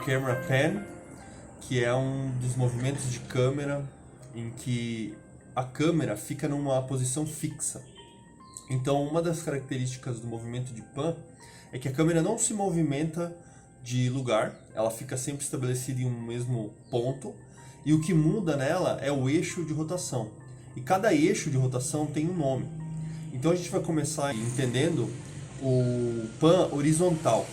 camera pan, que é um dos movimentos de câmera em que a câmera fica numa posição fixa. Então, uma das características do movimento de pan é que a câmera não se movimenta de lugar, ela fica sempre estabelecida em um mesmo ponto, e o que muda nela é o eixo de rotação. E cada eixo de rotação tem um nome. Então a gente vai começar entendendo o pan horizontal.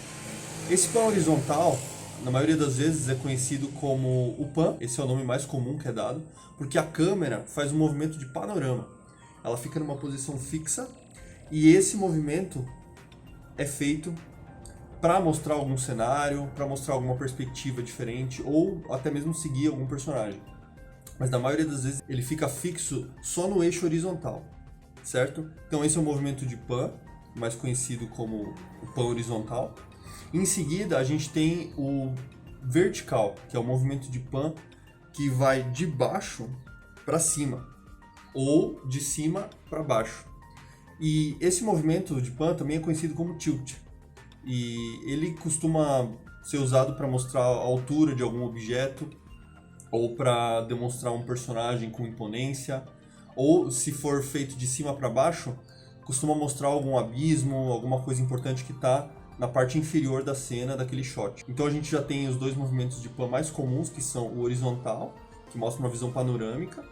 Esse pan horizontal, na maioria das vezes, é conhecido como o pan, esse é o nome mais comum que é dado, porque a câmera faz um movimento de panorama. Ela fica numa posição fixa e esse movimento é feito para mostrar algum cenário, para mostrar alguma perspectiva diferente ou até mesmo seguir algum personagem. Mas na maioria das vezes ele fica fixo só no eixo horizontal, certo? Então esse é o movimento de pan, mais conhecido como o pan horizontal. Em seguida a gente tem o vertical, que é o movimento de pan que vai de baixo para cima ou de cima para baixo. E esse movimento de pan também é conhecido como tilt. E ele costuma ser usado para mostrar a altura de algum objeto, ou para demonstrar um personagem com imponência, ou se for feito de cima para baixo, costuma mostrar algum abismo, alguma coisa importante que está na parte inferior da cena daquele shot. Então a gente já tem os dois movimentos de pan mais comuns, que são o horizontal, que mostra uma visão panorâmica,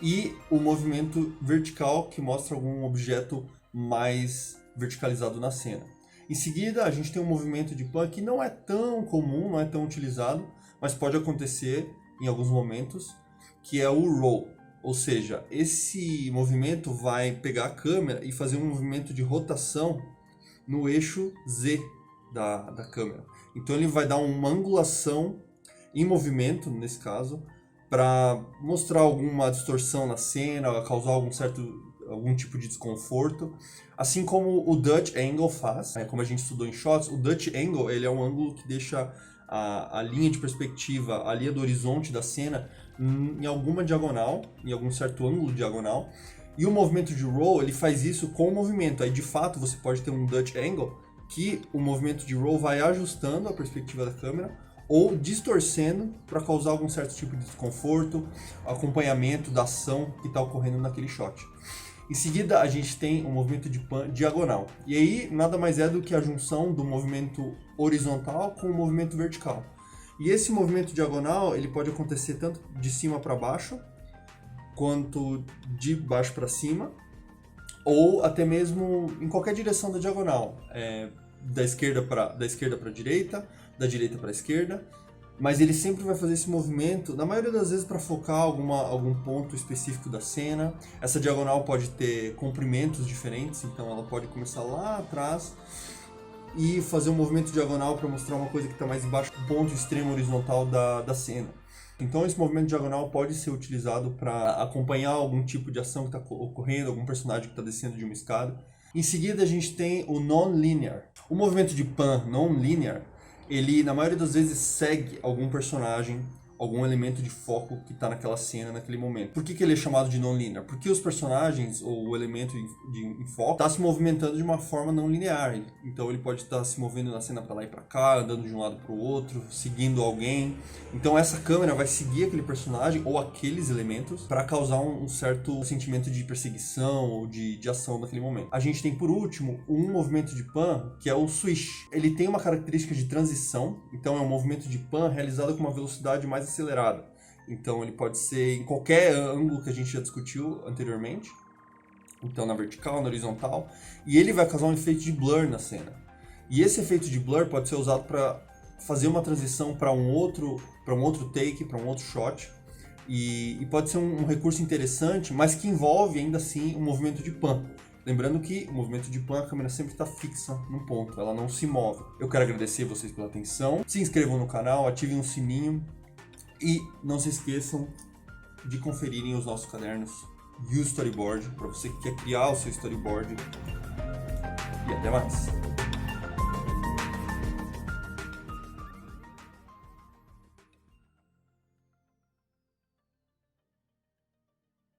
e o movimento vertical, que mostra algum objeto mais verticalizado na cena. Em seguida, a gente tem um movimento de pan que não é tão comum, não é tão utilizado, mas pode acontecer em alguns momentos, que é o roll. Ou seja, esse movimento vai pegar a câmera e fazer um movimento de rotação no eixo Z da câmera. Então ele vai dar uma angulação em movimento, nesse caso, para mostrar alguma distorção na cena, causar algum tipo de desconforto, assim como o Dutch Angle faz, como a gente estudou em shots. O Dutch Angle ele é um ângulo que deixa a linha de perspectiva, a linha do horizonte da cena em alguma diagonal, em algum certo ângulo diagonal, e o movimento de roll ele faz isso com o movimento. Aí de fato você pode ter um Dutch Angle que o movimento de roll vai ajustando a perspectiva da câmera ou distorcendo para causar algum certo tipo de desconforto, acompanhamento da ação que está ocorrendo naquele shot. Em seguida, a gente tem um movimento de pan diagonal. E aí, nada mais é do que a junção do movimento horizontal com o movimento vertical. E esse movimento diagonal, ele pode acontecer tanto de cima para baixo, quanto de baixo para cima, ou até mesmo em qualquer direção da diagonal. Da esquerda para a direita, da direita para a esquerda. Mas ele sempre vai fazer esse movimento, na maioria das vezes, para focar algum ponto específico da cena. Essa diagonal pode ter comprimentos diferentes, então ela pode começar lá atrás e fazer um movimento diagonal para mostrar uma coisa que está mais embaixo do ponto extremo horizontal da cena. Então esse movimento diagonal pode ser utilizado para acompanhar algum tipo de ação que está ocorrendo, algum personagem que está descendo de uma escada. Em seguida a gente tem o non-linear. O movimento de pan non-linear, ele na maioria das vezes segue algum personagem, algum elemento de foco que está naquela cena, naquele momento. Por que ele é chamado de non-linear? Porque os personagens, ou o elemento em foco, está se movimentando de uma forma não linear. Então ele pode estar se movendo na cena para lá e para cá, andando de um lado para o outro, seguindo alguém. Então essa câmera vai seguir aquele personagem ou aqueles elementos para causar um certo sentimento de perseguição ou de ação naquele momento. A gente tem por último um movimento de pan que é o swish. Ele tem uma característica de transição, então é um movimento de pan realizado com uma velocidade mais acelerada. Então ele pode ser em qualquer ângulo que a gente já discutiu anteriormente. Então na vertical, na horizontal. E ele vai causar um efeito de blur na cena. E esse efeito de blur pode ser usado para fazer uma transição para um outro take, para um outro shot. E pode ser um recurso interessante, mas que envolve ainda assim um movimento de pan. Lembrando que o movimento de pan, a câmera sempre está fixa num ponto, ela não se move. Eu quero agradecer vocês pela atenção. Se inscrevam no canal, ativem o sininho. E não se esqueçam de conferirem os nossos cadernos e o storyboard, para você que quer criar o seu storyboard. E até mais!